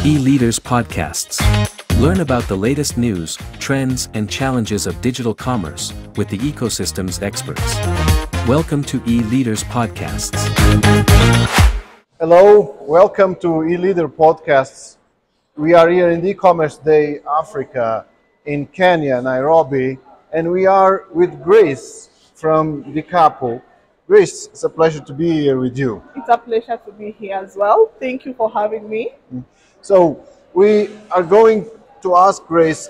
eLíderes podcasts. Learn about the latest news, trends, and challenges of digital commerce with the ecosystem's experts. Welcome to eLíderes podcasts. Hello, welcome to eLíderes podcasts. We are here in the eCommerce Day Africa in Kenya, Nairobi, and we are with Grace from eCommerce. Grace, it's a pleasure to be here with you. It's a pleasure to be here as well. Thank you for having me. So we are going to ask Grace,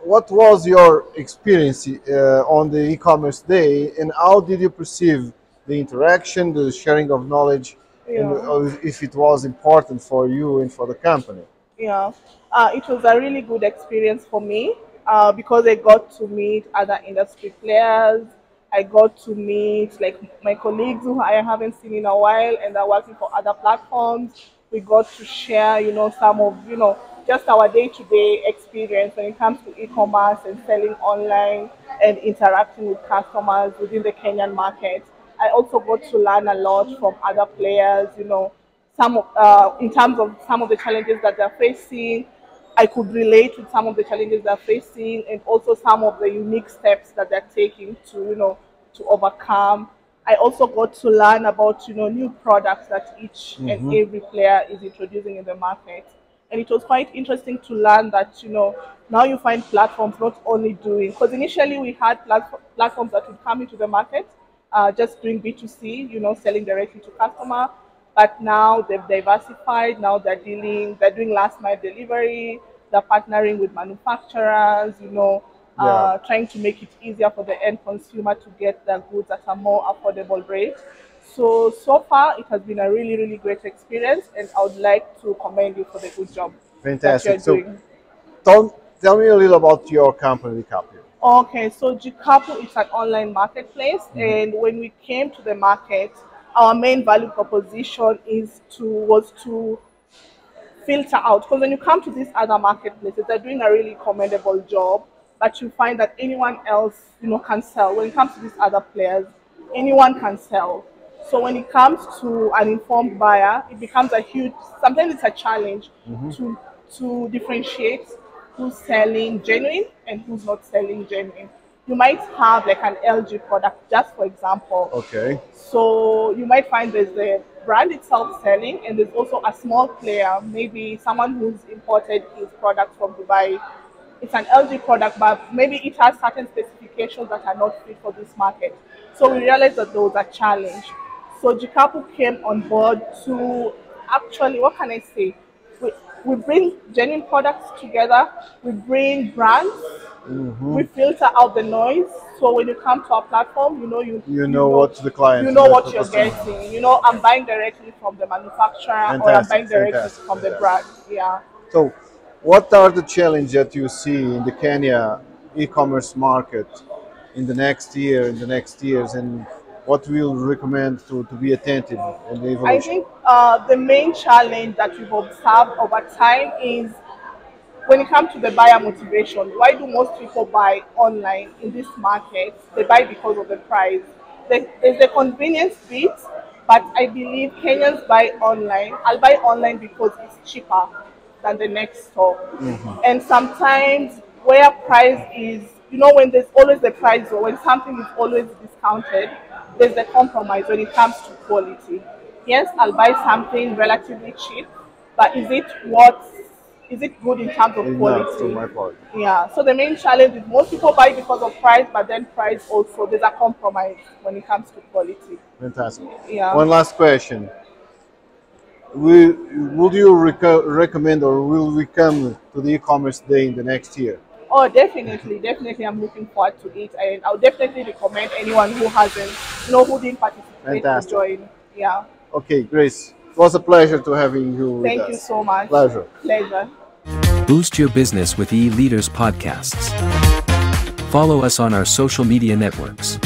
what was your experience on the e-commerce day, and how did you perceive the interaction, the sharing of knowledge, and if it was important for you and for the company? Yeah, it was a really good experience for me because I got to meet other industry players. I got to meet like my colleagues who I haven't seen in a while and are working for other platforms. We got to share, some of, just our day-to-day experience when it comes to e-commerce and selling online and interacting with customers within the Kenyan market. I also got to learn a lot from other players, in terms of some of the challenges that they're facing. I could relate with some of the challenges they're facing and also some of the unique steps that they're taking to, to overcome. I also got to learn about, new products that each and every player is introducing in the market. And it was quite interesting to learn that, now you find platforms not only doing, because initially we had platforms that would come into the market, just doing B2C, selling directly to customer. But now they've diversified. Now they're doing last mile delivery. They're partnering with manufacturers, trying to make it easier for the end consumer to get their goods at a more affordable rate. So far, it has been a really, really great experience, and I would like to commend you for the good job that you're doing. Tell me a little about your company, eCommerce. Okay, so eCommerce is an online marketplace, and when we came to the market, our main value proposition was to filter out, because when you come to these other marketplaces, they're doing a really commendable job, but you find that anyone else, can sell. When it comes to these other players, anyone can sell. So when it comes to an informed buyer, it becomes sometimes it's a challenge to differentiate who's selling genuine and who's not selling genuine. You might have like an LG product, just for example. Okay. So you might find there's the brand itself selling, and there's also a small player, maybe someone who's imported his product from Dubai. It's an LG product, but maybe it has certain specifications that are not fit for this market. So we realized that there was a challenge. So eCommerce came on board to actually, what can I say? We bring genuine products together, we bring brands, we filter out the noise. So when you come to our platform, you know what the client, what you're getting. I'm buying directly from the manufacturer, or I'm buying directly from the brand. Yeah. So what are the challenges that you see in the Kenya e-commerce market in the next year, in the next years, and what will recommend to be attentive in the evolution? I think the main challenge that we've observed over time is when it comes to the buyer motivation. Why do most people buy online in this market? They buy because of the price. There's the convenience bit, but I believe Kenyans buy online. I'll buy online because it's cheaper than the next store. And sometimes where price is, when there's always the price, or when something is always discounted, there's the compromise when it comes to quality. Yes, I'll buy something relatively cheap, but is it good in terms of quality? To my part. Yeah. So the main challenge is most people buy because of price, but then price also, there's a compromise when it comes to quality. Fantastic. Yeah. One last question. Would you recommend, or will we come to the e-commerce day in the next year? Oh, definitely. I'm looking forward to it, and I'll definitely recommend anyone who hasn't, who didn't participate to join. Yeah. Okay, Grace, it was a pleasure to having you with us. Thank you so much. Pleasure. Boost your business with eLíderes podcasts. Follow us on our social media networks.